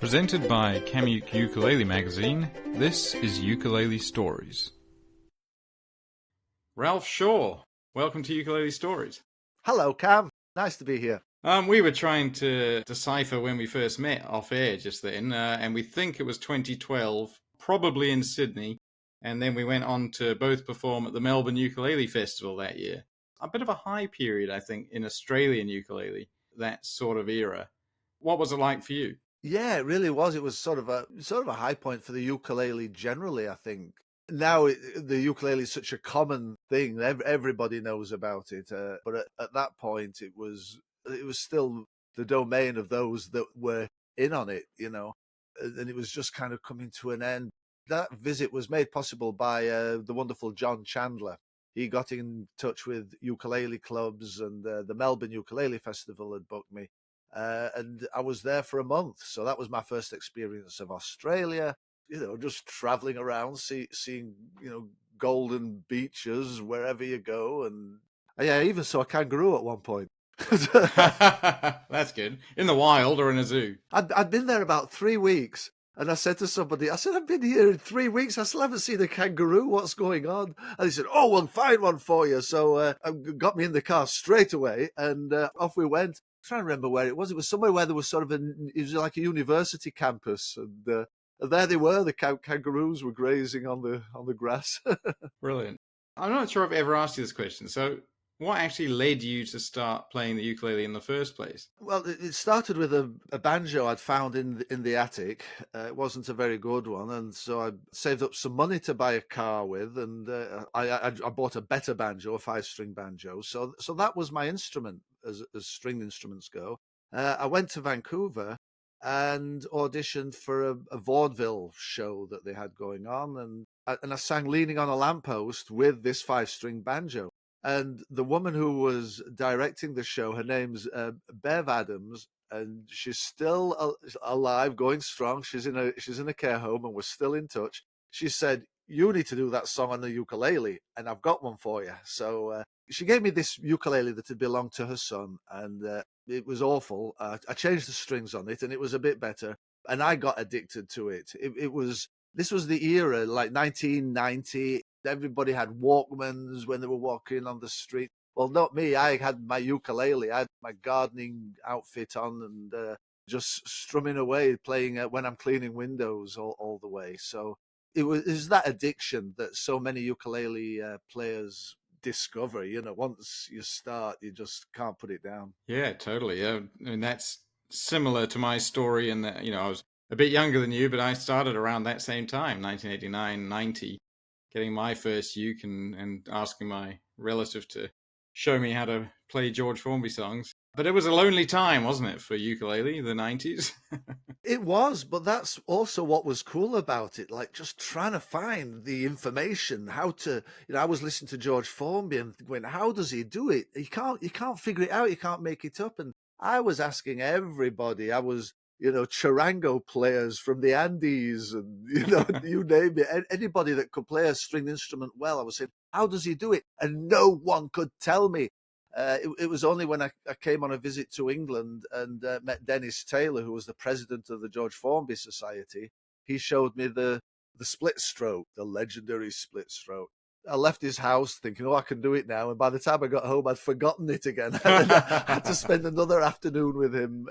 Presented by Kamuk Ukulele Magazine, this is Ukulele Stories. Ralph Shaw, welcome to Ukulele Stories. Hello, Cam. Nice to be here. We were trying to decipher when we first met off air just then, and we think it was 2012, probably in Sydney, and then we went on to both perform at the Melbourne Ukulele Festival that year. A bit of a high period, I think, in Australian ukulele, that sort of era. What was it like for you? Yeah, it really was. It was sort of a high point for the ukulele generally, I think. Now the ukulele is such a common thing; everybody knows about it. But at that point, it was still the domain of those that were in on it, and it was just kind of coming to an end. That visit was made possible by the wonderful John Chandler. He got in touch with ukulele clubs, and the Melbourne Ukulele Festival had booked me. And I was there for a month. So that was my first experience of Australia, just traveling around, seeing, golden beaches wherever you go. And yeah, I even saw a kangaroo at one point. That's good. In the wild or in a zoo? I'd been there about 3 weeks. And I said to somebody, I've been here in 3 weeks. I still haven't seen a kangaroo. What's going on? And he said, oh, we'll find one for you. So got me in the car straight away. And off we went. I'm trying to remember where it was. It was somewhere where there was it was like a university campus. And there they were. The kangaroos were grazing on the grass. Brilliant. I'm not sure I've ever asked you this question. So what actually led you to start playing the ukulele in the first place? Well, it started with a banjo I'd found in the attic. It wasn't a very good one, and so I saved up some money to buy a car with, and I bought a better banjo, a 5-string banjo. So that was my instrument as stringed instruments go. I went to Vancouver and auditioned for a vaudeville show that they had going on, and I sang Leaning on a Lamppost with this 5-string banjo. And the woman who was directing the show, her name's Bev Adams, and she's still alive, going strong. She's in a care home, and we're still in touch. She said, "You need to do that song on the ukulele, and I've got one for you." So she gave me this ukulele that had belonged to her son, and it was awful. I changed the strings on it, and it was a bit better. And I got addicted to it. This was the era, like 1990. Everybody had Walkmans when they were walking on the street. Well, not me. I had my ukulele. I had my gardening outfit on and just strumming away, playing when I'm cleaning windows all the way. So it was that addiction that so many ukulele players discover. Once you start, you just can't put it down. Yeah, totally. Yeah, I mean, that's similar to my story in that, I was a bit younger than you, but I started around that same time, 1989, 90, getting my first uke and asking my relative to show me how to play George Formby songs. But it was a lonely time, wasn't it, for ukulele, the 90s? It was, but that's also what was cool about it. Like just trying to find the information, how to, I was listening to George Formby and going, how does he do it? You can't figure it out. You can't make it up. And I was asking everybody. I was, charango players from the Andes and, you name it. Anybody that could play a stringed instrument well, I was saying, how does he do it? And no one could tell me. It was only when I came on a visit to England and met Dennis Taylor, who was the president of the George Formby Society. He showed me the split stroke, the legendary split stroke. I left his house thinking, oh, I can do it now. And by the time I got home, I'd forgotten it again. I had to spend another afternoon with him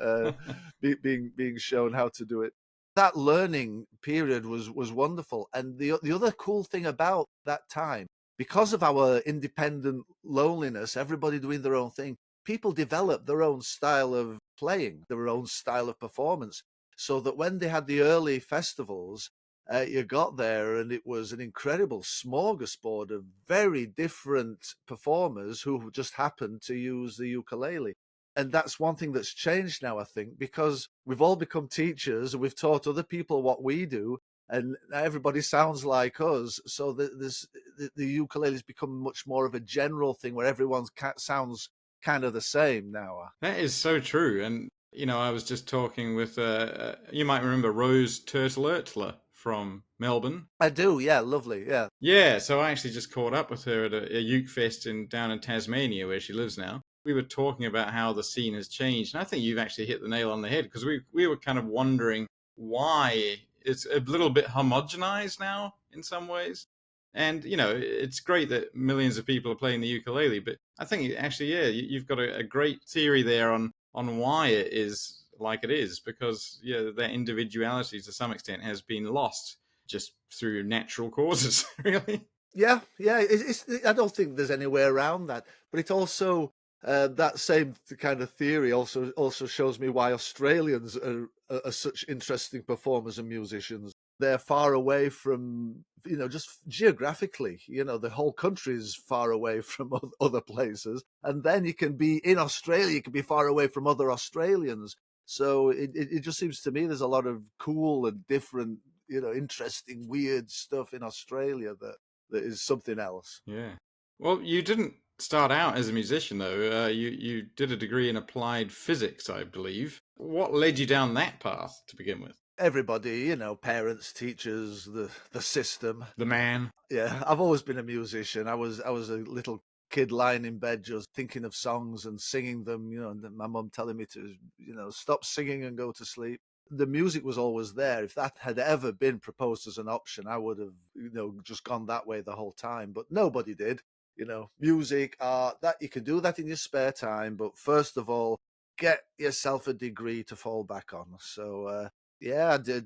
being shown how to do it. That learning period was wonderful. And the other cool thing about that time, because of our independent loneliness, everybody doing their own thing, people developed their own style of playing, their own style of performance, so that when they had the early festivals, you got there and it was an incredible smorgasbord of very different performers who just happened to use the ukulele. And that's one thing that's changed now, I think, because we've all become teachers and we've taught other people what we do. And everybody sounds like us, so the ukulele has become much more of a general thing where everyone sounds kind of the same now. That is so true. And, I was just talking with, you might remember Rose Turtlertler from Melbourne. I do, yeah, lovely, yeah. Yeah, so I actually just caught up with her at a uke fest down in Tasmania where she lives now. We were talking about how the scene has changed. And I think you've actually hit the nail on the head because we were kind of wondering why it's a little bit homogenized now in some ways. And it's great that millions of people are playing the ukulele, but I think actually, yeah, you've got a great theory there on why it is like it is, because yeah, their individuality to some extent has been lost just through natural causes, really. Yeah, yeah. I don't think there's any way around that. But it also that same kind of theory also shows me why Australians are such interesting performers and musicians. They're far away from, just geographically. The whole country is far away from other places, and then you can be in Australia. You can be far away from other Australians. So it just seems to me there's a lot of cool and different, interesting, weird stuff in Australia that is something else. Yeah. Well, you didn't start out as a musician, though. You did a degree in applied physics, I believe. What led you down that path to begin with? Everybody, parents, teachers, the system. The man. Yeah, I've always been a musician. I was a little kid lying in bed just thinking of songs and singing them, and then my mum telling me to, stop singing and go to sleep. The music was always there. If that had ever been proposed as an option, I would have, just gone that way the whole time. But nobody did. Music, art, that you can do that in your spare time. But first of all, get yourself a degree to fall back on. So, yeah, I did,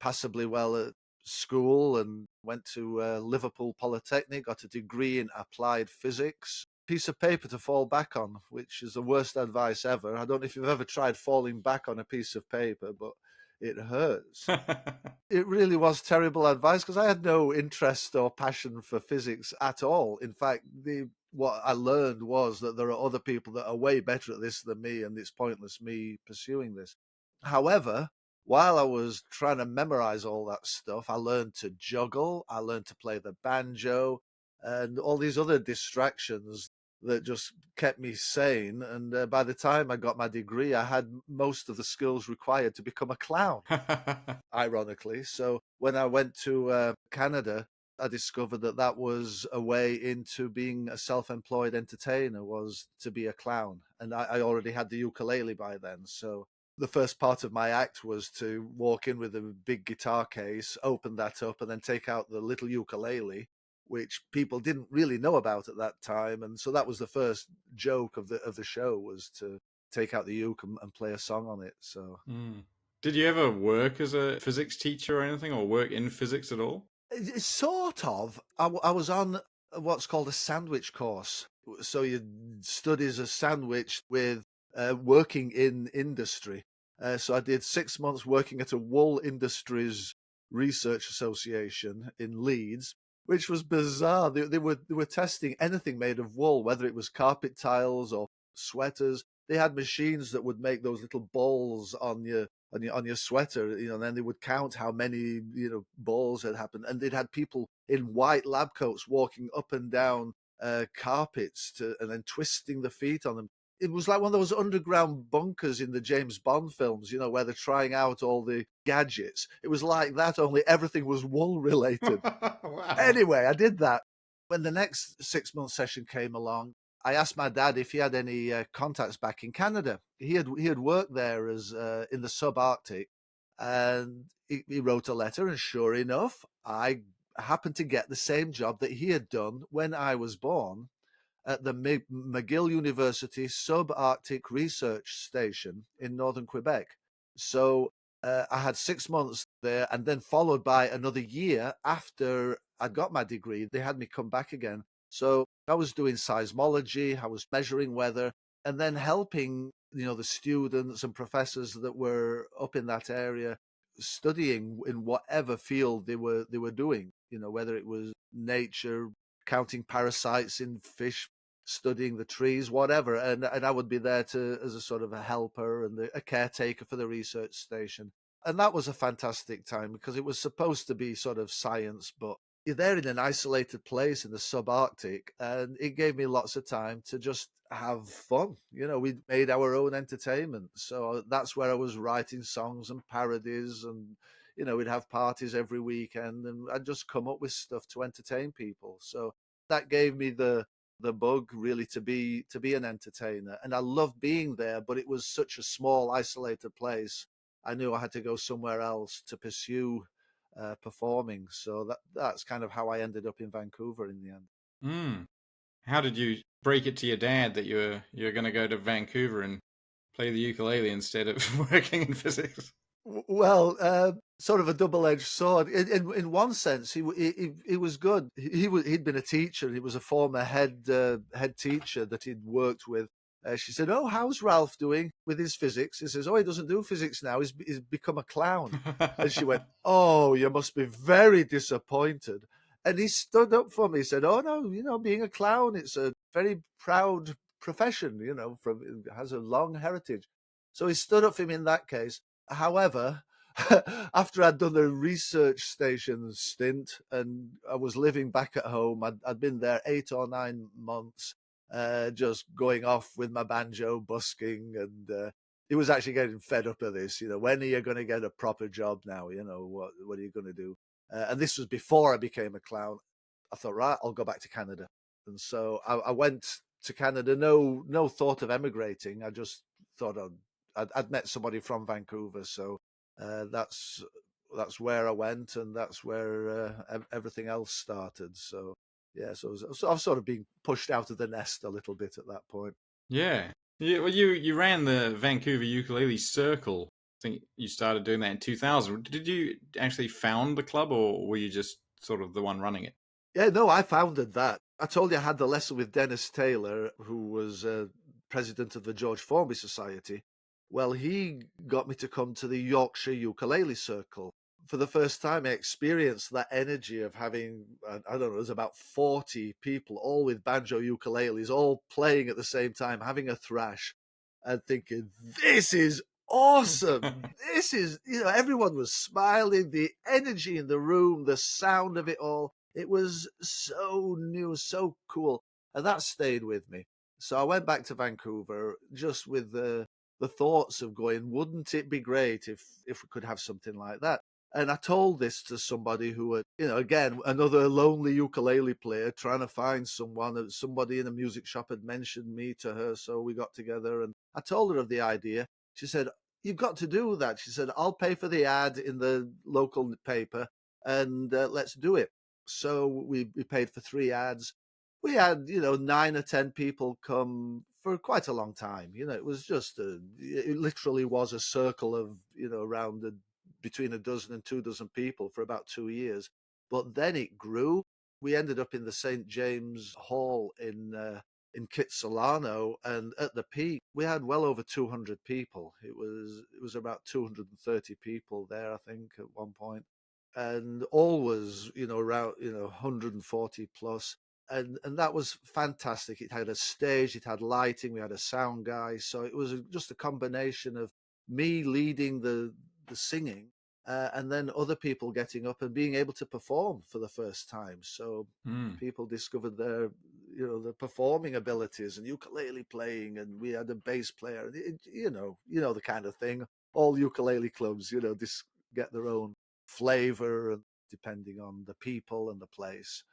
passably well at school and went to Liverpool Polytechnic, got a degree in applied physics. Piece of paper to fall back on, which is the worst advice ever. I don't know if you've ever tried falling back on a piece of paper, but it hurts. It really was terrible advice because I had no interest or passion for physics at all. In fact, what I learned was that there are other people that are way better at this than me, and it's pointless me pursuing this. However, while I was trying to memorize all that stuff, I learned to juggle, I learned to play the banjo, and all these other distractions that just kept me sane. And by the time I got my degree, I had most of the skills required to become a clown, ironically. So when I went to Canada, I discovered that was a way into being a self-employed entertainer, was to be a clown. And I already had the ukulele by then. So the first part of my act was to walk in with a big guitar case, open that up, and then take out the little ukulele, which people didn't really know about at that time. And so that was the first joke of the show, was to take out the uke and play a song on it. So Mm. Did you ever work as a physics teacher or anything, or work in physics at all? sort of. I was on what's called a sandwich course. So you study as a sandwich with working in industry. So I did 6 months working at a wool industries research association in Leeds, which was bizarre. They were testing anything made of wool, whether it was carpet tiles or sweaters. They had machines that would make those little balls on your sweater, and then they would count how many, balls had happened, and they'd had people in white lab coats walking up and down carpets and then twisting the feet on them. It was like one of those underground bunkers in the James Bond films, where they're trying out all the gadgets. It was like that, only everything was wool related. Wow. Anyway, I did that. When the next 6 month session came along, I asked my dad if he had any contacts back in Canada. He had worked there as in the subarctic, and he wrote a letter. And sure enough, I happened to get the same job that he had done when I was born at the McGill University Subarctic Research Station in northern Quebec. So I had 6 months there, and then followed by another year after I got my degree. They had me come back again. So I was doing seismology, I was measuring weather, and then helping, the students and professors that were up in that area studying in whatever field they were doing, whether it was nature, counting parasites in fish, studying the trees, whatever. And I would be there as a sort of a helper and a caretaker for the research station. And that was a fantastic time because it was supposed to be sort of science, but you're there in an isolated place in the subarctic, and it gave me lots of time to just have fun. We made our own entertainment. So that's where I was writing songs and parodies, and we'd have parties every weekend, and I'd just come up with stuff to entertain people. So that gave me the bug, really, to be an entertainer. And I loved being there, but it was such a small isolated place, I knew I had to go somewhere else to pursue performing. So that's kind of how I ended up in Vancouver in the end. Mm. How did you break it to your dad that you're going to go to Vancouver and play the ukulele instead of working in physics? Well, sort of a double-edged sword. In one sense, he was good. He'd been a teacher. He was a former head teacher that he'd worked with. She said, "Oh, how's Ralph doing with his physics?" He says, "Oh, he doesn't do physics now. He's become a clown." And she went, "Oh, you must be very disappointed." And he stood up for me. He said, "Oh no, being a clown, it's a very proud profession. It has a long heritage." So he stood up for me in that case. However, after I'd done the research station stint and I was living back at home, I'd been there 8 or 9 months, just going off with my banjo, busking, and he was actually getting fed up of this. When are you going to get a proper job now? What are you going to do? And this was before I became a clown. I thought, right, I'll go back to Canada, and so I went to Canada. No thought of emigrating. I just thought I'd met somebody from Vancouver, so that's where I went, and that's where everything else started. So yeah, so I've sort of been pushed out of the nest a little bit at that point. Yeah. Yeah, well, you ran the Vancouver Ukulele Circle. I think you started doing that in 2000. Did you actually found the club, or were you just sort of the one running it? Yeah, no, I founded that. I told you I had the lesson with Dennis Taylor, who was president of the George Formby Society. Well, he got me to come to the Yorkshire Ukulele Circle. For the first time, I experienced that energy of having, I don't know, there's about 40 people, all with banjo ukuleles, all playing at the same time, having a thrash, and thinking, this is awesome. This is, everyone was smiling, the energy in the room, the sound of it all. It was so new, so cool. And that stayed with me. So I went back to Vancouver just with the thoughts of going, wouldn't it be great if we could have something like that? And I told this to somebody who had, again, another lonely ukulele player trying to find someone. Somebody in a music shop had mentioned me to her, so we got together and I told her of the idea. She said, "You've got to do that." She said, "I'll pay for the ad in the local paper and let's do it." So we paid for 3 ads. We had, 9 or 10 people come for quite a long time. It was it literally was a circle of, around between a dozen and 2 dozen people for about 2 years. But then it grew. We ended up in the St. James Hall in Kitsilano, and at the peak we had well over 200 people. It was about 230 people there, I think, at one point, and always, around, 140 plus. And that was fantastic. It had a stage, it had lighting, we had a sound guy. So it was just a combination of me leading the singing, and then other people getting up and being able to perform for the first time. So Mm. people discovered their performing abilities and ukulele playing, and we had a bass player. The kind of thing. All ukulele clubs, get their own flavor, and depending on the people and the place.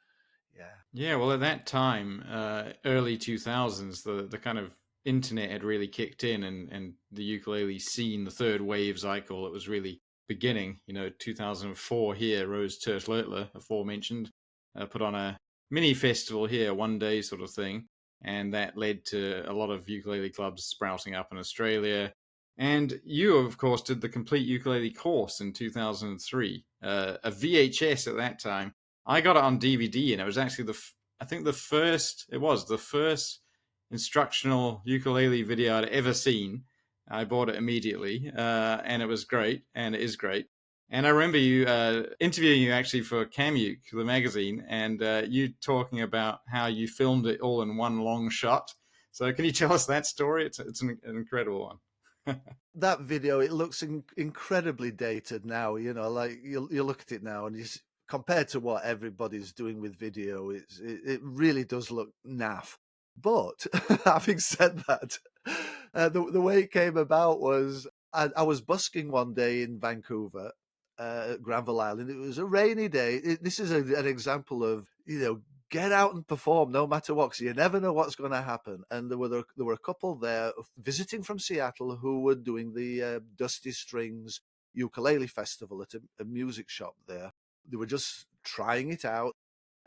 Yeah. Yeah, well, at that time, early 2000s, the kind of internet had really kicked in, and the ukulele scene, the third wave, as I call it, was really beginning. 2004 here, Rose Turtlurtler, aforementioned, put on a mini festival here, one day sort of thing, and that led to a lot of ukulele clubs sprouting up in Australia. And you, of course, did the complete ukulele course in 2003, a VHS at that time. I got it on DVD, and it was actually I think the first instructional ukulele video I'd ever seen. I bought it immediately, and it was great, and it is great. And I remember you interviewing you actually for Camuk, the magazine, and you talking about how you filmed it all in one long shot. So, can you tell us that story? It's an incredible one. That video, it looks incredibly dated now. Like you look at it now, and compared to what everybody's doing with video, it really does look naff. But having said that, the way it came about was I was busking one day in Vancouver, at Granville Island. It was a rainy day. This is an example of get out and perform no matter what, because you never know what's going to happen. And there were a couple there visiting from Seattle who were doing the Dusty Strings Ukulele Festival at a music shop there. They were just trying it out.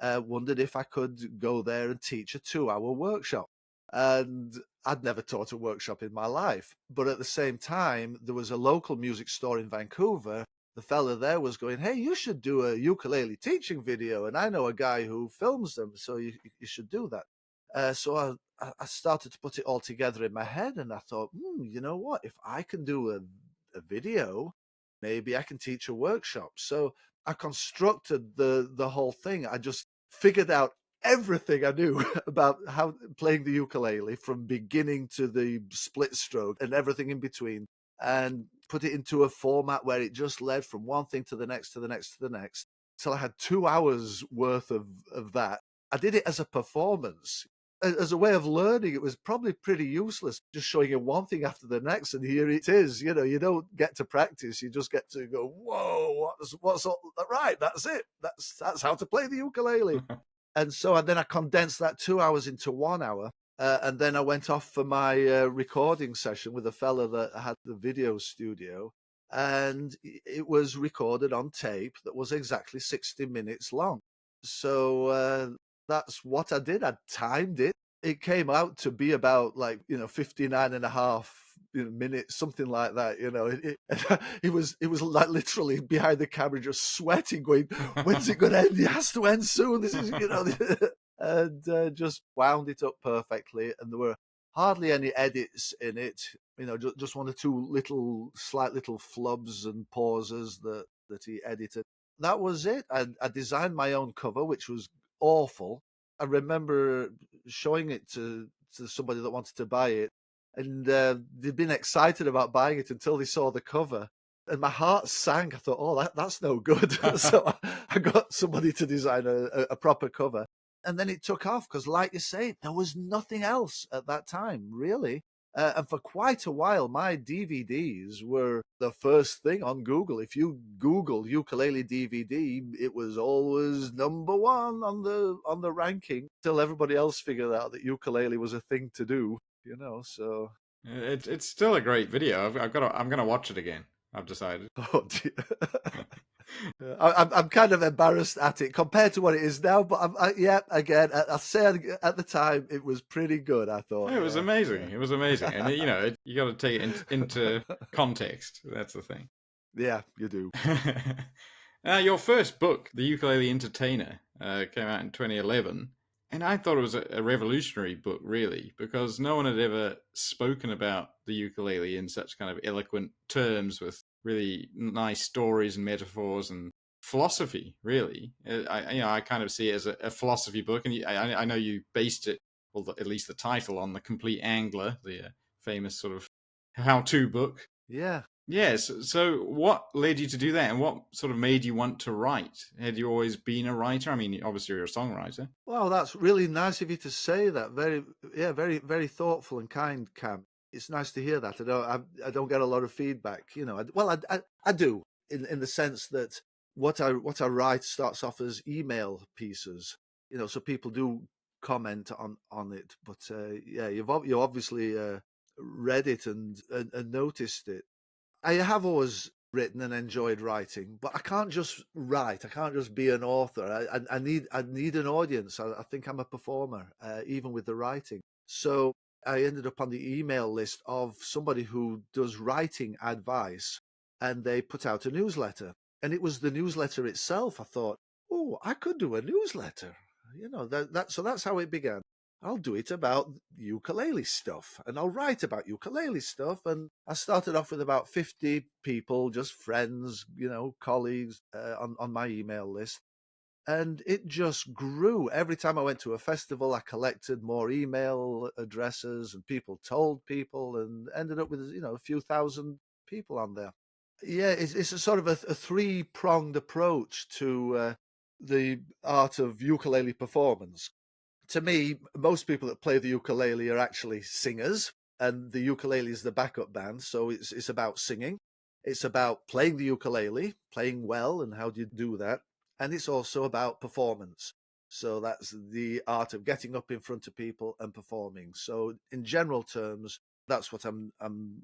Wondered if I could go there and teach a 2-hour workshop. And I'd never taught a workshop in my life. But at the same time, there was a local music store in Vancouver. The fella there was going, hey, you should do a ukulele teaching video. And I know a guy who films them, so you should do that. So I started to put it all together in my head. And I thought, you know what? If I can do a video, maybe I can teach a workshop. So I constructed the whole thing. I just figured out everything I knew about how playing the ukulele from beginning to the split stroke and everything in between, and put it into a format where it just led from one thing to the next, to the next, to the next, till I had 2 hours worth of that. I did it as a performance. As a way of learning, it was probably pretty useless, just showing you one thing after the next, and here it is. You know, you don't get to practice; you just get to go, "Whoa, what's all, right? That's it. That's how to play the ukulele." And so, and then I condensed that 2 hours into 1 hour, and then I went off for my recording session with a fella that had the video studio, and it was recorded on tape that was exactly 60 minutes long. So that's what I did. I timed it. It came out to be about 59 and a half minutes, something like that. It was like literally behind the camera, just sweating, going, "When's it going to end? It has to end soon. This is, and just wound it up perfectly. And there were hardly any edits in it. Just one or two slight little flubs and pauses that he edited. That was it. I designed my own cover, which was awful. I remember showing it to somebody that wanted to buy it, and they'd been excited about buying it until they saw the cover, and my heart sank. I thought, "Oh, that's no good." So I got somebody to design a proper cover, and then it took off because, like you say, there was nothing else at that time, really. And for quite a while, my DVDs were the first thing on Google. If you Google ukulele DVD, it was always number one on the ranking till everybody else figured out that ukulele was a thing to do. So It's still a great video. I'm gonna watch it again. I've decided. oh dear. I'm kind of embarrassed at it compared to what it is now, but again, I said at the time it was pretty good. I thought It was amazing. yeah. It was amazing, and you got to take it into context. That's the thing. Yeah, you do. Your first book, The Ukulele Entertainer, came out in 2011, and I thought it was a revolutionary book, really, because no one had ever spoken about the ukulele in such kind of eloquent terms, with really nice stories and metaphors and philosophy. Really, I kind of see it as a philosophy book, and I know you based it, well, at least the title, on The Complete Angler, the famous sort of how-to book. Yeah. Yes. So what led you to do that, and what sort of made you want to write? Had you always been a writer? I mean, obviously you're a songwriter. Well, that's really nice of you to say that. Very, very thoughtful and kind, Cam. It's nice to hear that. I don't get a lot of feedback. I do in the sense that what I write starts off as email pieces. So people do comment on it. But yeah, you obviously read it and noticed it. I have always written and enjoyed writing, but I can't just write. I can't just be an author. I need an audience. I think I'm a performer, even with the writing. So I ended up on the email list of somebody who does writing advice, and they put out a newsletter. And it was the newsletter itself. I thought, oh, I could do a newsletter. So that's how it began. I'll do it about ukulele stuff, and I'll write about ukulele stuff. And I started off with about 50 people, just friends, colleagues on my email list. And it just grew. Every time I went to a festival, I collected more email addresses, and people told people, and ended up with, a few thousand people on there. Yeah, it's a sort of a three-pronged approach to the art of ukulele performance. To me, most people that play the ukulele are actually singers, and the ukulele is the backup band. So it's about singing. It's about playing the ukulele, playing well, and how do you do that? And it's also about performance. So that's the art of getting up in front of people and performing. So in general terms, that's what I'm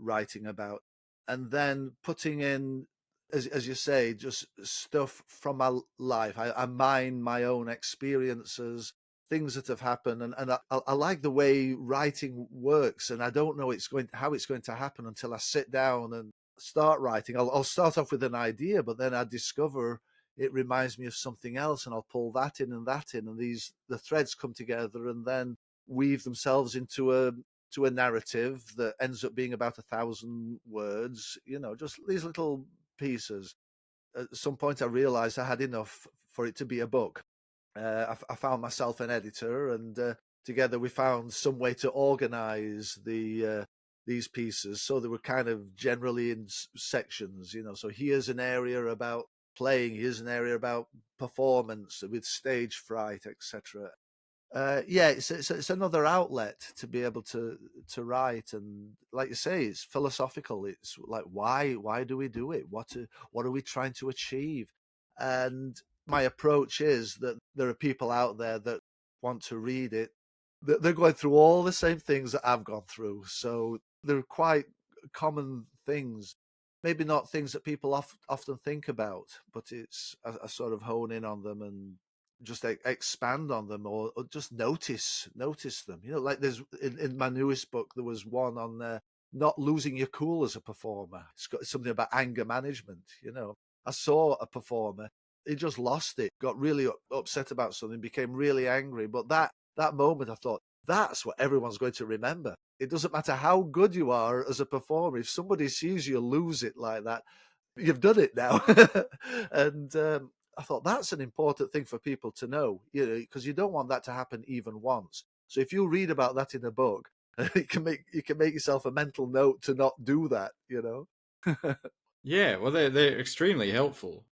writing about. And then putting in, as you say, just stuff from my life. I mine my own experiences, things that have happened, and I like the way writing works, and I don't know how it's going to happen until I sit down and start writing. I'll start off with an idea, but then I discover it reminds me of something else, and I'll pull that in and that in, and the threads come together and then weave themselves into a narrative that ends up being about 1,000 words. Just these little pieces. At some point, I realized I had enough for it to be a book. I found myself an editor, and together we found some way to organize these pieces so they were kind of generally in sections. So here's an area about playing, here's an area about performance with stage fright, etc. Yeah, it's another outlet to be able to write, and like you say, it's philosophical. It's like why do we do it? What are we trying to achieve? And my approach is that there are people out there that want to read it. They're going through all the same things that I've gone through, so they're quite common things. Maybe not things that people often think about, but it's I sort of hone in on them and just expand on them, or just notice them. Like there's in my newest book, there was one on not losing your cool as a performer. It's got something about anger management. I saw a performer, he just lost it, got really upset about something, became really angry. But that moment, I thought, that's what everyone's going to remember. It doesn't matter how good you are as a performer. If somebody sees you lose it like that, you've done it now. And I thought that's an important thing for people to know, because you don't want that to happen even once. So if you read about that in a book, you can make yourself a mental note to not do that. Yeah, well, they're extremely helpful.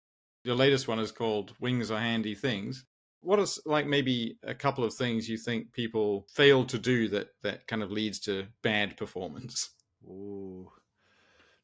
Your latest one is called "Wings Are Handy Things." What is like maybe a couple of things you think people fail to do that kind of leads to bad performance? Ooh,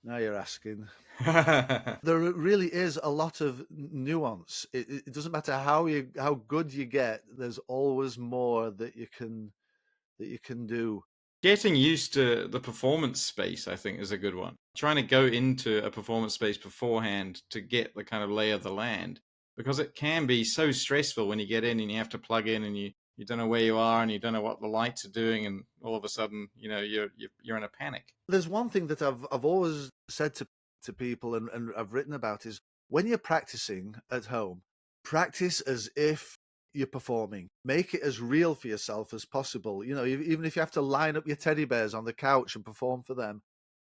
now you're asking. There really is a lot of nuance. It doesn't matter how good you get. There's always more that you can do. Getting used to the performance space, I think, is a good one. Trying to go into a performance space beforehand to get the kind of lay of the land, because it can be so stressful when you get in and you have to plug in and you don't know where you are and you don't know what the lights are doing, and all of a sudden, you're in a panic. There's one thing that I've always said to people, and I've written about, is when you're practicing at home, practice as if you're performing. Make it as real for yourself as possible. Even if you have to line up your teddy bears on the couch and perform for them,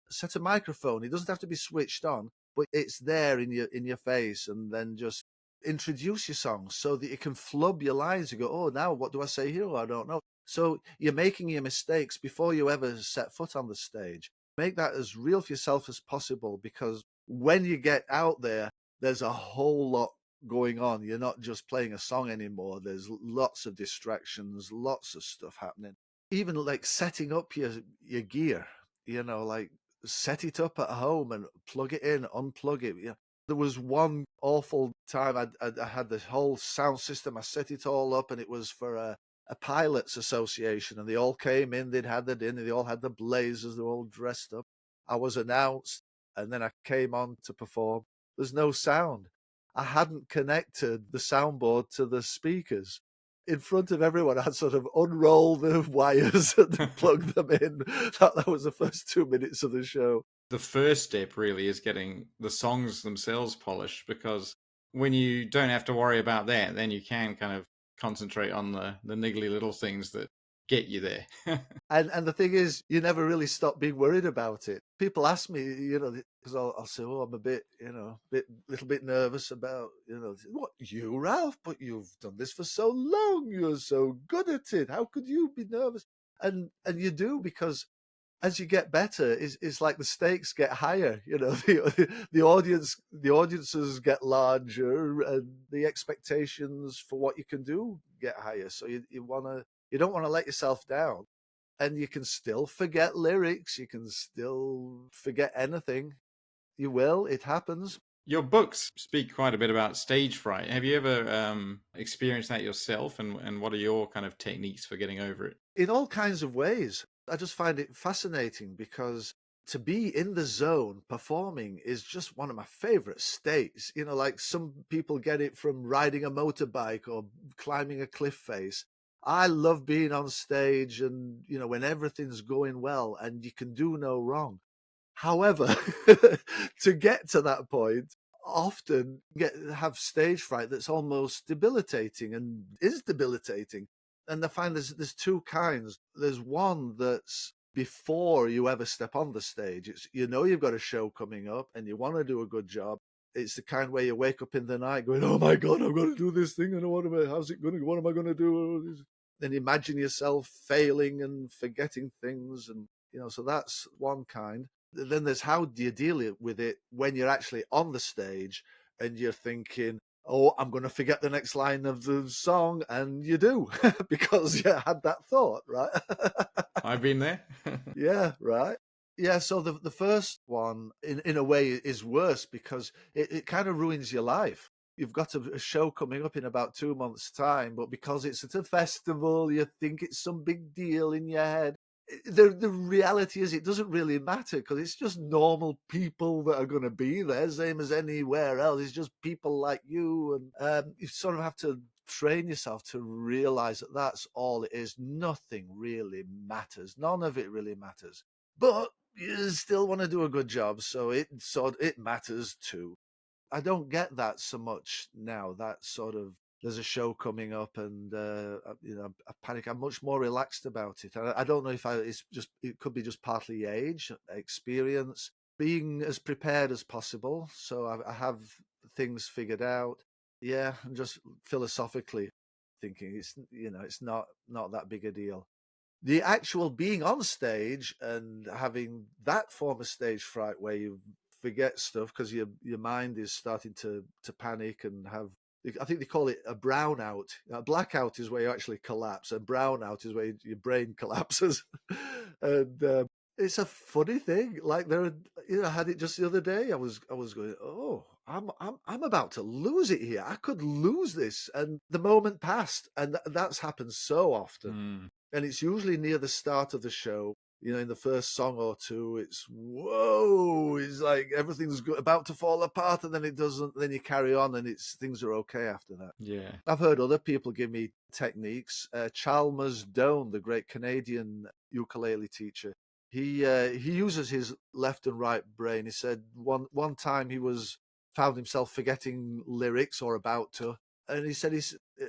set a microphone. It doesn't have to be switched on, but it's there in your face, and then just introduce your songs so that you can flub your lines. You go, oh, now what do I say here? Oh, I don't know. So you're making your mistakes before you ever set foot on the stage. Make that as real for yourself as possible, because when you get out there, there's a whole lot going on. You're not just playing a song anymore. There's lots of distractions, lots of stuff happening. Even like setting up your gear, like set it up at home and plug it in, unplug it. There was one awful time I had the whole sound system. I set it all up, and it was for a pilots association, and they all came in. They'd had their dinner. They all had the blazers. They were all dressed up. I was announced, and then I came on to perform. There's no sound. I hadn't connected the soundboard to the speakers. In front of everyone, I'd sort of unroll the wires and plug them in. That was the first 2 minutes of the show. The first step really is getting the songs themselves polished, because when you don't have to worry about that, then you can kind of concentrate on the niggly little things that get you there. And the thing is, you never really stop being worried about it. People ask me, because I'll say, oh, I'm a bit, little bit nervous about, what, you, Ralph? But you've done this for so long. You're so good at it. How could you be nervous? And you do, because as you get better, it's like the stakes get higher. The audiences get larger, and the expectations for what you can do get higher. So you don't want to let yourself down, and you can still forget lyrics. You can still forget anything. You will. It happens. Your books speak quite a bit about stage fright. Have you ever experienced that yourself? And what are your kind of techniques for getting over it? In all kinds of ways. I just find it fascinating because to be in the zone performing is just one of my favorite states. You know, like some people get it from riding a motorbike or climbing a cliff face. I love being on stage and, you know, when everything's going well and you can do no wrong. However, to get to that point, often have stage fright that's almost debilitating and is debilitating. And I find there's two kinds. There's one that's before you ever step on the stage. It's, you know, you've got a show coming up and you want to do a good job. It's the kind where you wake up in the night going, "Oh my God, I've got to do this thing. And how's it going to, what am I going to do?" And imagine yourself failing and forgetting things. And, you know, so that's one kind. Then there's how do you deal with it when you're actually on the stage and you're thinking, "Oh, I'm going to forget the next line of the song," and you do because you had that thought, right? I've been there. Yeah, right. Yeah, so the first one in a way is worse because it kind of ruins your life. You've got a show coming up in about 2 months' time, but because it's at a festival, you think it's some big deal in your head. The reality is it doesn't really matter because it's just normal people that are going to be there, same as anywhere else. It's just people like you, and you sort of have to train yourself to realize that that's all it is. Nothing really matters. None of it really matters. But you still want to do a good job, so it matters too. I don't get that so much now. That sort of there's a show coming up, and you know, I panic. I'm much more relaxed about it. I don't know if it's just it could be just partly age, experience, being as prepared as possible. So I have things figured out. Yeah, and just philosophically thinking it's, you know, it's not that big a deal. The actual being on stage and having that form of stage fright where you forget stuff because your mind is starting to panic and have, I think they call it a brownout. A blackout is where you actually collapse, and brownout is where your brain collapses. And it's a funny thing. Like there, you know, I had it just the other day. I was going, "Oh, I'm about to lose it here. I could lose this," and the moment passed, and that's happened so often. Mm, And it's usually near the start of the show. You know, in the first song or two, it's whoa, it's like everything's about to fall apart, and then it doesn't. Then you carry on, and it's things are okay after that. yeah. I've heard other people give me techniques. Chalmers Doan, the great Canadian ukulele teacher, he uses his left and right brain. He said one time he found himself forgetting lyrics or about to, and he said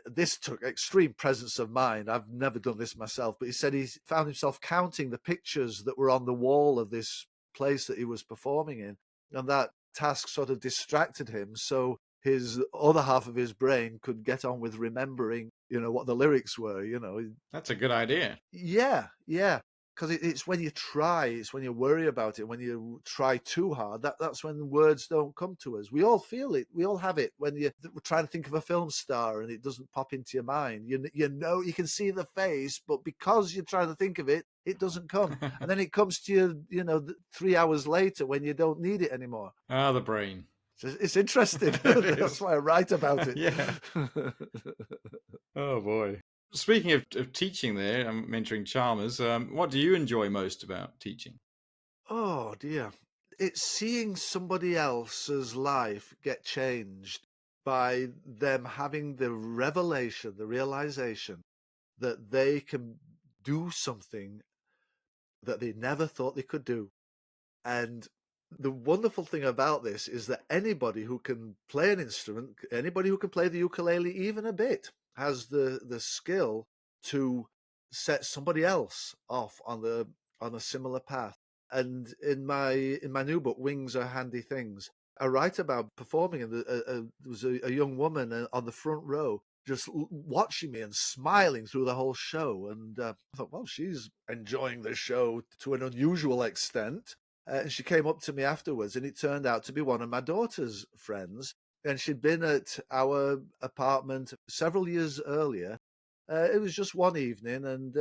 this took extreme presence of mind. I've never done this myself, but he said he found himself counting the pictures that were on the wall of this place that he was performing in, and that task sort of distracted him. So his other half of his brain could get on with remembering, you know, what the lyrics were, you know. That's a good idea. Yeah, yeah. Because it's when you try, it's when you worry about it, when you try too hard, that's when words don't come to us. We all feel it. We all have it when you're trying to think of a film star and it doesn't pop into your mind. You know, you can see the face, but because you're trying to think of it, it doesn't come. And then it comes to you, you know, 3 hours later when you don't need it anymore. Ah, the brain. It's interesting. It That's is. why I write about it. Yeah. Oh boy. Speaking of teaching there, I'm mentoring Chalmers. What do you enjoy most about teaching? Oh dear. It's seeing somebody else's life get changed by them having the revelation, the realization that they can do something that they never thought they could do. And the wonderful thing about this is that anybody who can play an instrument, anybody who can play the ukulele even a bit, has the skill to set somebody else off on a similar path. And in my new book, Wings Are Handy Things, I write about performing, and there was a young woman on the front row just watching me and smiling through the whole show. And I thought, well, she's enjoying the show to an unusual extent. And she came up to me afterwards, and it turned out to be one of my daughter's friends. And she'd been at our apartment several years earlier. It was just one evening, and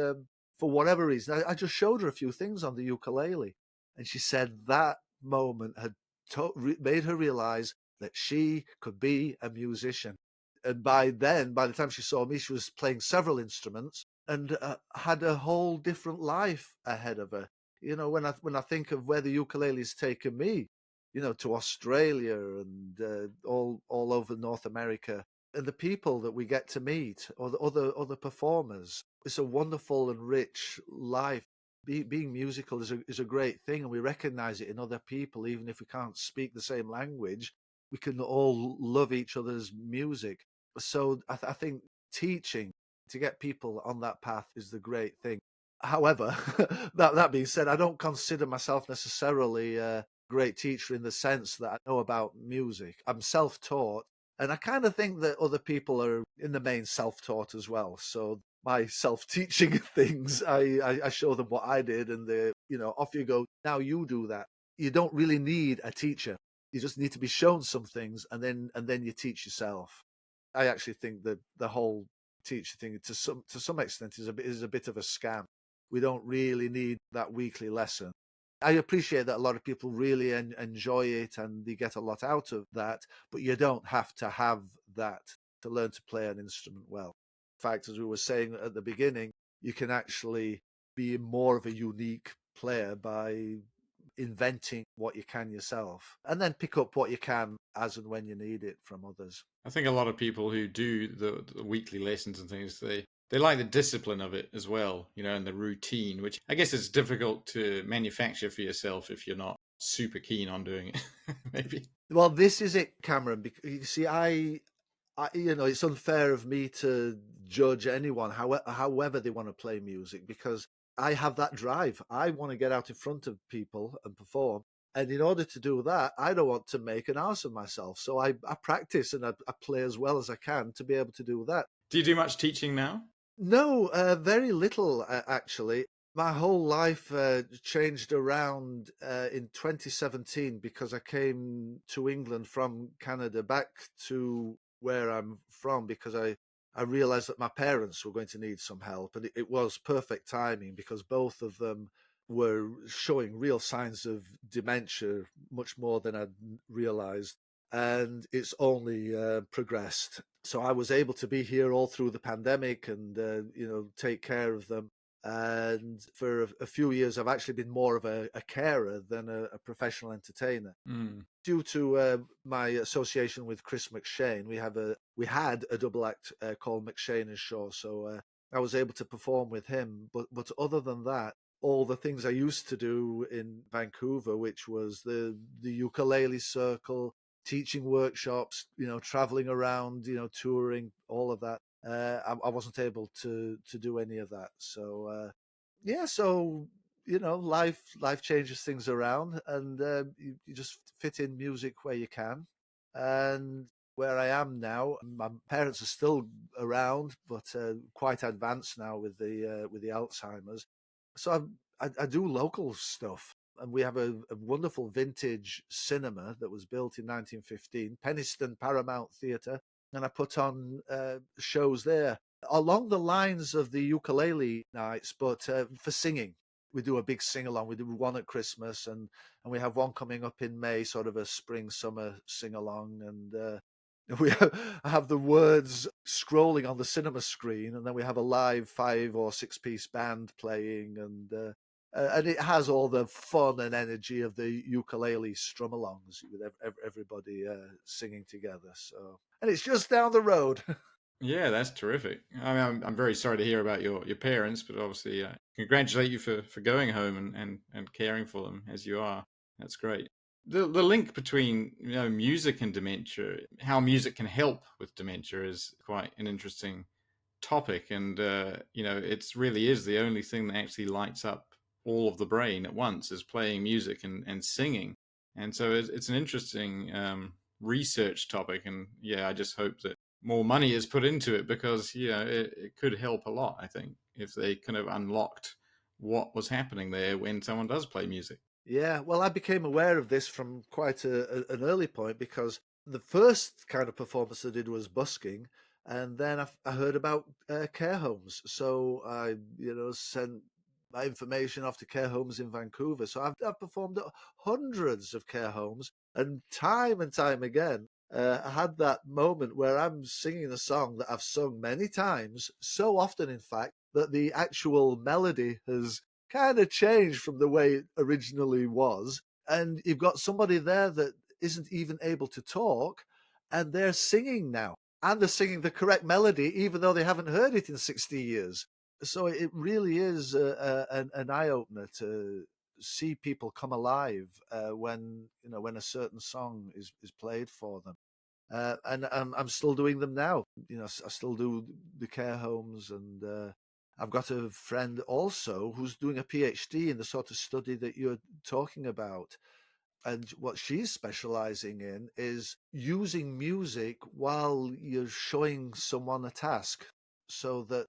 for whatever reason, I just showed her a few things on the ukulele. And she said that moment had made her realize that she could be a musician. And by then, by the time she saw me, she was playing several instruments and had a whole different life ahead of her. When I think of where the ukulele's taken me, to Australia and all over North America, and the people that we get to meet, or the other performers, it's a wonderful and rich life. Being musical is a great thing, and we recognize it in other people, even if we can't speak the same language. We can all love each other's music. So I think teaching to get people on that path is the great thing. However, that being said, I don't consider myself necessarily a great teacher in the sense that I know about music. I'm self-taught, and I kind of think that other people are in the main self-taught as well. So my self-teaching things, I show them what I did, and off you go. Now you do that. You don't really need a teacher. You just need to be shown some things, and then you teach yourself. I actually think that the whole teacher thing, to some extent, is a bit of a scam. We don't really need that weekly lesson. I appreciate that a lot of people really enjoy it and they get a lot out of that, but you don't have to have that to learn to play an instrument well. In fact, as we were saying at the beginning, you can actually be more of a unique player by inventing what you can yourself and then pick up what you can as and when you need it from others. I think a lot of people who do the weekly lessons and things, they like the discipline of it as well, and the routine, which I guess is difficult to manufacture for yourself if you're not super keen on doing it, maybe. Well, this is it, Cameron, because you see, it's unfair of me to judge anyone, however they want to play music, because I have that drive. I want to get out in front of people and perform. And in order to do that, I don't want to make an ass of myself. So I practice and I play as well as I can to be able to do that. Do you do much teaching now? No, very little, actually. My whole life changed around in 2017 because I came to England from Canada back to where I'm from because I realized that my parents were going to need some help. And it was perfect timing because both of them were showing real signs of dementia, much more than I'd realized. And it's only progressed. So I was able to be here all through the pandemic and take care of them. And for a few years, I've actually been more of a carer than a professional entertainer. Mm. Due to my association with Chris McShane, we had a double act called McShane and Shaw, so I was able to perform with him. But other than that, all the things I used to do in Vancouver, which was the ukulele circle, teaching workshops, traveling around, touring, all of that. I wasn't able to do any of that. So yeah, so life changes things around, and you just fit in music where you can. And where I am now, my parents are still around, but quite advanced now with the Alzheimer's. So I do local stuff. And we have a wonderful vintage cinema that was built in 1915, Penistone Paramount Theatre, and I put on shows there along the lines of the ukulele nights, but for singing. We do a big sing along. We do one at Christmas, and we have one coming up in May, sort of a spring summer sing along, and I have the words scrolling on the cinema screen, and then we have a live 5 or 6 piece band playing, and it has all the fun and energy of the ukulele strum-alongs with everybody singing together. So, and it's just down the road. Yeah, that's terrific. I mean, I'm very sorry to hear about your parents, but obviously, congratulate you for going home and caring for them as you are. That's great. The link between music and dementia, how music can help with dementia, is quite an interesting topic, and it really is the only thing that actually lights up all of the brain at once is playing music and singing, and so it's an interesting research topic, and yeah, I just hope that more money is put into it because it could help a lot. I think if they kind of unlocked what was happening there when someone does play music. Yeah, well, I became aware of this from quite an early point because the first kind of performance I did was busking, and then I heard about care homes. So I, sent my information off to care homes in Vancouver. So I've performed at hundreds of care homes, and time again, I had that moment where I'm singing a song that I've sung many times, so often, in fact, that the actual melody has kind of changed from the way it originally was. And you've got somebody there that isn't even able to talk, and they're singing now. And they're singing the correct melody, even though they haven't heard it in 60 years. So it really is an eye opener to see people come alive when when a certain song is played for them. And I'm still doing them now. I still do the care homes, and I've got a friend also who's doing a PhD in the sort of study that you're talking about. And what she's specializing in is using music while you're showing someone a task so that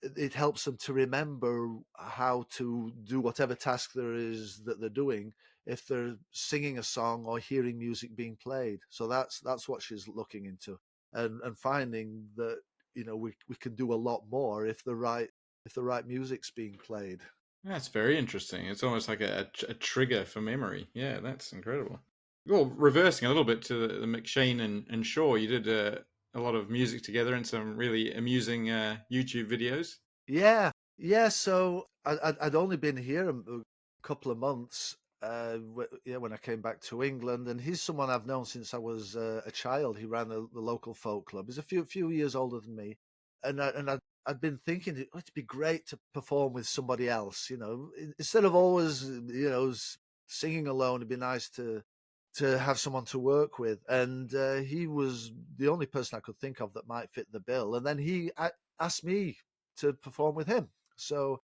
it helps them to remember how to do whatever task there is that they're doing if they're singing a song or hearing music being played. So that's what she's looking into, and finding that we can do a lot more if the right music's being played. That's very interesting. It's almost like a trigger for memory. Yeah, that's incredible. Well, reversing a little bit to the McShane and Shaw, you did a lot of music together and some really amusing YouTube videos. Yeah, yeah. So I'd only been here a couple of months. Yeah, when I came back to England, and he's someone I've known since I was a child. He ran the local folk club. He's a few years older than me, I'd been thinking it'd be great to perform with somebody else. Instead of always singing alone, it'd be nice to have someone to work with. And he was the only person I could think of that might fit the bill. And then he asked me to perform with him. So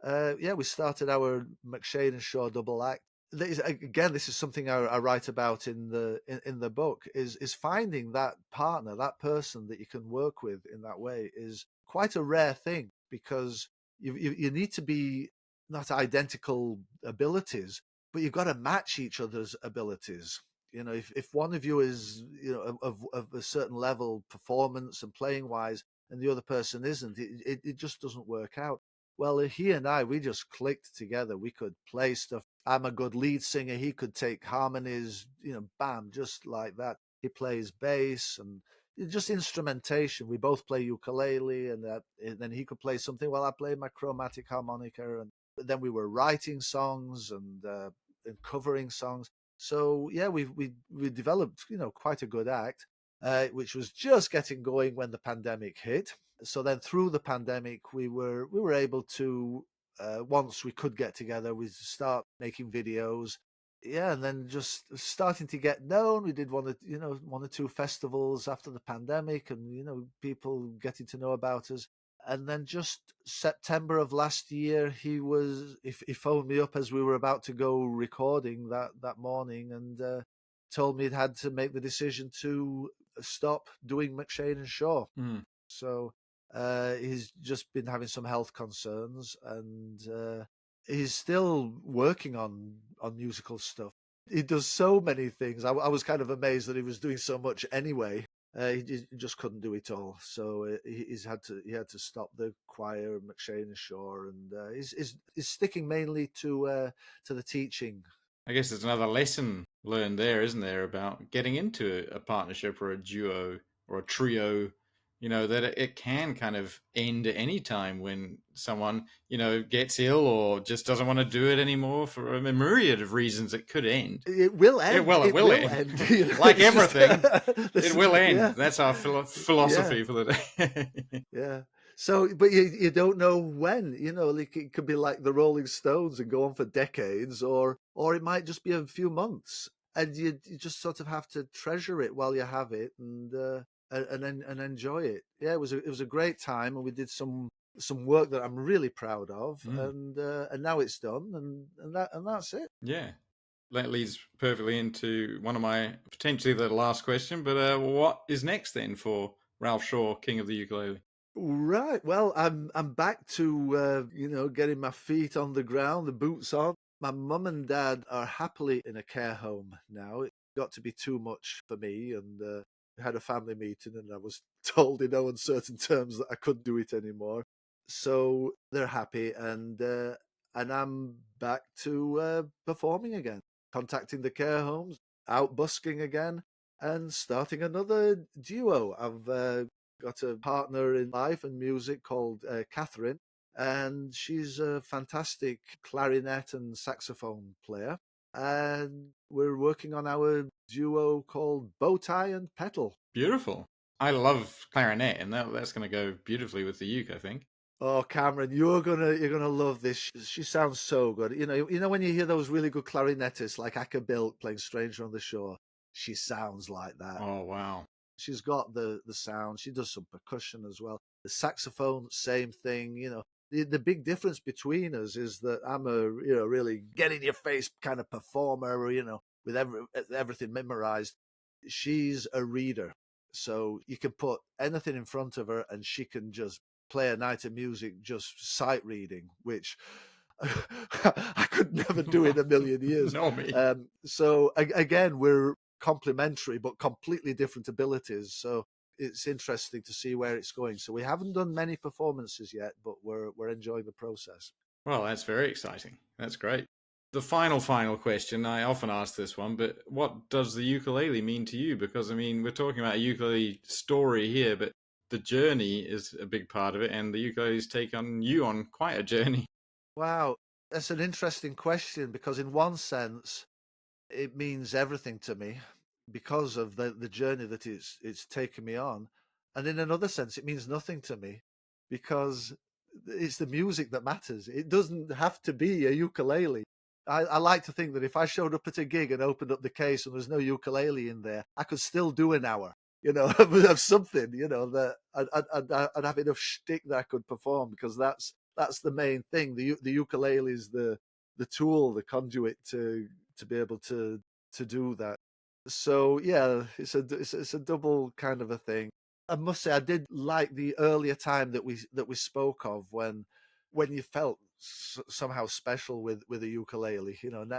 yeah, we started our McShane and Shaw double act. Again, this is something I write about in the book. Is finding that partner, that person that you can work with in that way, is quite a rare thing, because you need to be not identical abilities, but you've got to match each other's abilities. If one of you is of a certain level performance and playing wise, and the other person isn't, it just doesn't work out. Well, he and I, we just clicked together. We could play stuff. I'm a good lead singer. He could take harmonies, bam, just like that. He plays bass and just instrumentation. We both play ukulele, and then he could play something while I played my chromatic harmonica. And then we were writing songs and covering songs. So yeah, we developed quite a good act, which was just getting going when the pandemic hit. So then through the pandemic, we were able to, once we could get together, we start making videos. Yeah, and then just starting to get known. We did one or two festivals after the pandemic, and people getting to know about us. And then just September of last year, he phoned me up as we were about to go recording that morning, and told me he'd had to make the decision to stop doing McShane and Shaw. Mm. So he's just been having some health concerns, and he's still working on musical stuff. He does so many things. I was kind of amazed that he was doing so much anyway. He just couldn't do it all, so he had to stop the choir, McShane and Shaw, and he's sticking mainly to the teaching. I guess there's another lesson learned there, isn't there, about getting into a partnership or a duo or a trio. That it can kind of end at any time when someone, gets ill or just doesn't want to do it anymore for a myriad of reasons. It could end. It will end. It It will will end. end. Like everything, This it will end. yeah, That's our yeah. philosophy for the day. Yeah. So, but you don't know when, like it could be like the Rolling Stones and go on for decades, or it might just be a few months, and you just sort of have to treasure it while you have it, and enjoy it. Yeah, it was a great time, and we did some work that I'm really proud of, Mm, and now it's done, and that's it. yeah. That leads perfectly into one of my potentially the last question. But what is next then for Ralph Shaw, King of the Ukulele? Right. Well, I'm back to getting my feet on the ground, the boots on. My mum and dad are happily in a care home now. It got to be too much for me, and we had a family meeting, and I was told in no uncertain terms that I couldn't do it anymore. So they're happy, and I'm back to performing again, contacting the care homes, out busking again. and starting another duo. I've got a partner in life and music called Catherine, and she's a fantastic clarinet and saxophone player. And we're working on our duo called Bowtie and Petal. Beautiful. I love clarinet, and that's going to go beautifully with the uke, I think. Oh, Cameron, you're gonna love this. She sounds so good. You know when you hear those really good clarinetists like Acker Bilk playing "Stranger on the Shore," she sounds like that. Oh, wow. She's got the sound. She does some percussion as well. The saxophone, same thing. The big difference between us is that I'm a really get in your face kind of performer. With everything memorized. She's a reader, so you can put anything in front of her, and she can just play a night of music just sight reading, which I could never do in a million years. No, me. So again, we're complementary but completely different abilities. So it's interesting to see where it's going. So we haven't done many performances yet, but we're enjoying the process. Well, that's very exciting. That's great. The final question, I often ask this one, but what does the ukulele mean to you? Because, I mean, we're talking about a ukulele story here, but the journey is a big part of it, and the ukulele's take on you on quite a journey. Wow, that's an interesting question because in one sense it means everything to me because of the journey that it's taken me on, and in another sense it means nothing to me because it's the music that matters. It doesn't have to be a ukulele. I like to think that if I showed up at a gig and opened up the case and there's no ukulele in there, I could still do an hour, of something, that I'd have enough shtick that I could perform because that's the main thing. The ukulele is the tool, the conduit to be able to do that. So yeah, it's a double kind of a thing. I must say I did like the earlier time that we spoke of when you felt somehow special with a ukulele.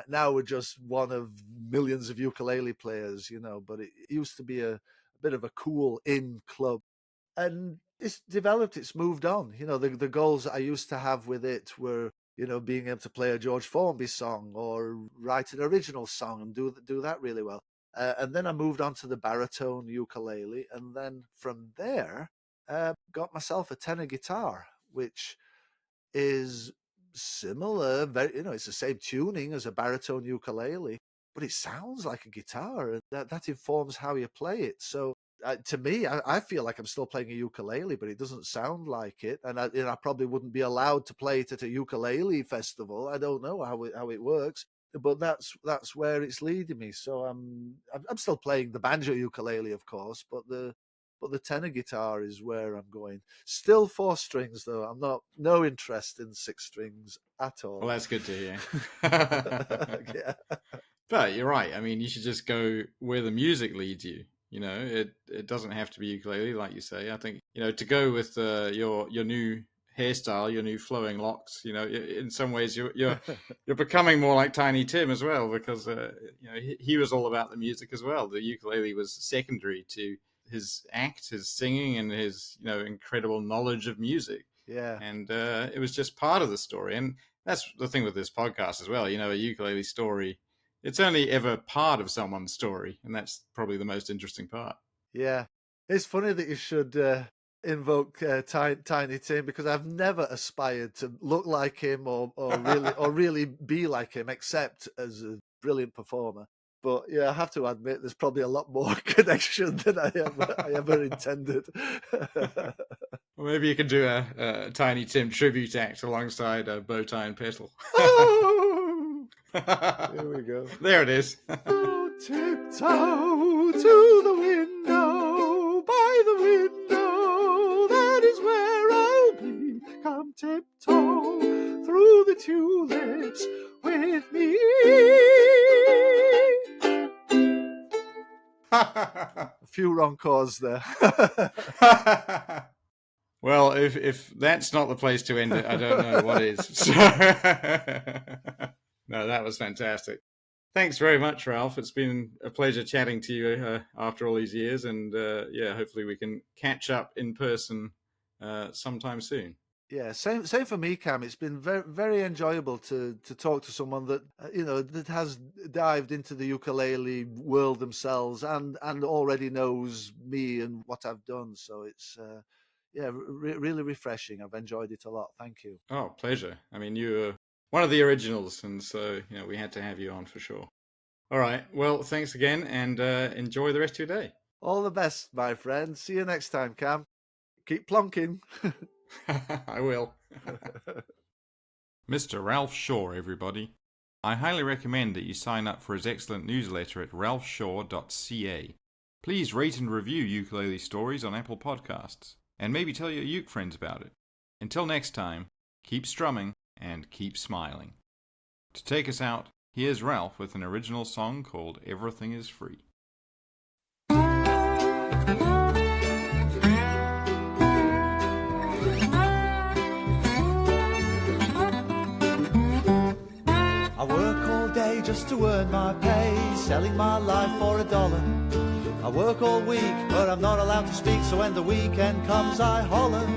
Now we're just one of millions of ukulele players. But it used to be a bit of a cool in club, and it's developed, it's moved on. The goals that I used to have with it were, being able to play a George Formby song or write an original song and do that really well. And then I moved on to the baritone ukulele, and then from there, got myself a tenor guitar, which is similar. It's the same tuning as a baritone ukulele, but it sounds like a guitar, and that informs how you play it. So to me, I feel like I'm still playing a ukulele, but it doesn't sound like it, and I probably wouldn't be allowed to play it at a ukulele festival. I don't know how it works, but that's where it's leading me. So I'm still playing the banjo ukulele, of course, but the tenor guitar is where I'm going. Still four strings though. I'm not no interest in six strings at Well, all. that's good to hear. Yeah. But you're right. I mean, you should just go where the music leads you. It doesn't have to be ukulele, like you say. I think to go with your new hairstyle, your new flowing locks. In some ways you're becoming more like Tiny Tim as well, because he was all about the music as well. The ukulele was secondary to his act, his singing, and his incredible knowledge of music. Yeah. And it was just part of the story. And that's the thing with this podcast as well. A ukulele story, it's only ever part of someone's story, and that's probably the most interesting part. Yeah. It's funny that you should invoke Tiny Tim because I've never aspired to look like him or really be like him, except as a brilliant performer. But yeah, I have to admit, there's probably a lot more connection than I ever intended. Well, maybe you could do a Tiny Tim tribute act alongside Bowtie and Petal. Oh, here we go. There it is. Oh, tiptoe to the window, by the window, that is where I'll be. Come tiptoe through the tulips with me. A few wrong chords there. Well, if that's not the place to end it, I don't know what is. So, no, that was fantastic. Thanks very much, Ralph. It's been a pleasure chatting to you after all these years, and hopefully we can catch up in person sometime soon. Yeah, same for me, Cam. It's been very very enjoyable to talk to someone that that has dived into the ukulele world themselves and already knows me and what I've done. So it's yeah, really refreshing. I've enjoyed it a lot. Thank you. Oh, pleasure. I mean, you're one of the originals, and so we had to have you on for sure. All right. Well, thanks again, and enjoy the rest of your day. All the best, my friend. See you next time, Cam. Keep plonking. I will. Mr. Ralph Shaw, everybody. I highly recommend that you sign up for his excellent newsletter at ralphshaw.ca. Please rate and review Ukulele Stories on Apple Podcasts, and maybe tell your uke friends about it. Until next time, keep strumming and keep smiling. To take us out, here's Ralph with an original song called Everything is Free. I work all day just to earn my pay, selling my life for $1. I work all week, but I'm not allowed to speak, so when the weekend comes I holler.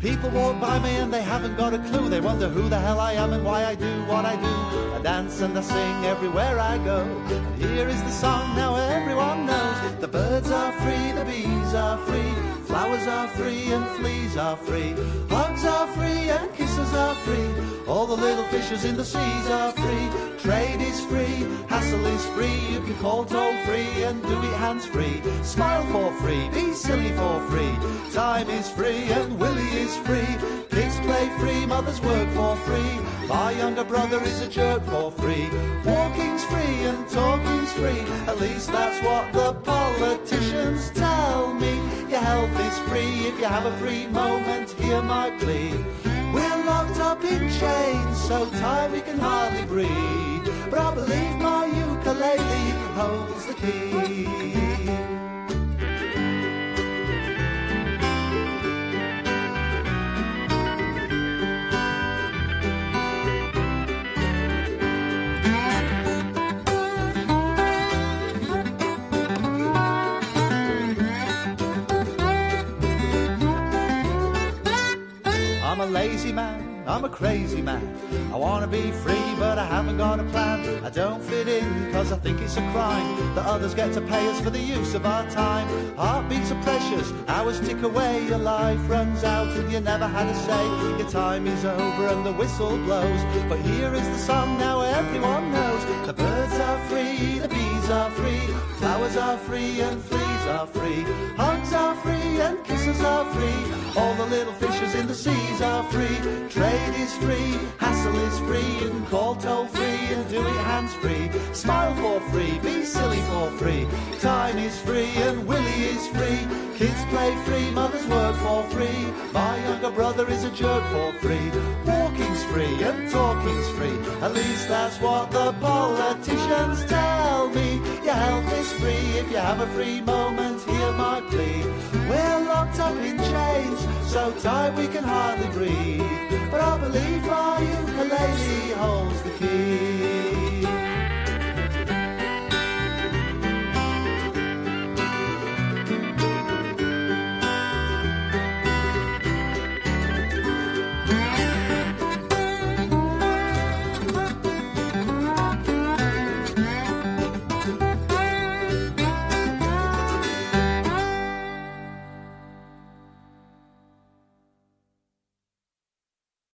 People walk by me and they haven't got a clue. They wonder who the hell I am and why I do what I do. I dance and I sing everywhere I go. And here is the song now everyone knows. The birds are free, the bees are free, flowers are free and fleas are free. Hugs are free and kisses are free. All the little fishes in the seas are free. Trade is free, hassle is free. You can call toll free and do it hands free. Smile for free, be silly for free. Time is free and Willie is free. Kids play free, mothers work for free. My younger brother is a jerk for free. Walking's free and talking's free. At least that's what the politicians tell me. Your health is free if you have a free moment. Hear my plea. We're locked up in chains, so tight we can hardly breathe. But I believe my ukulele holds the key. I'm a lazy man, I'm a crazy man. I wanna be free, but I haven't got a plan. I don't fit in, cause I think it's a crime that others get to pay us for the use of our time. Heartbeats are precious, hours tick away. Your life runs out and you never had a say. Your time is over and the whistle blows. But here is the song now everyone knows. The birds are free, the bees are free, flowers are free and fleas are free. Hugs are free and kisses are free. All the little fishes in the seas are free. Trade is free, hassle is free. You can call toll free and do it hands free. Smile for free, be silly for free. Time is free and Willie is free. Kids play free, mothers work for free. My younger brother is a jerk for free. Walking's free and talking's free. At least that's what the politicians tell me. Your health is free if you have a free moment. Hear my plea. We're locked up in chains, so tight we can hardly breathe. But I believe my ukulele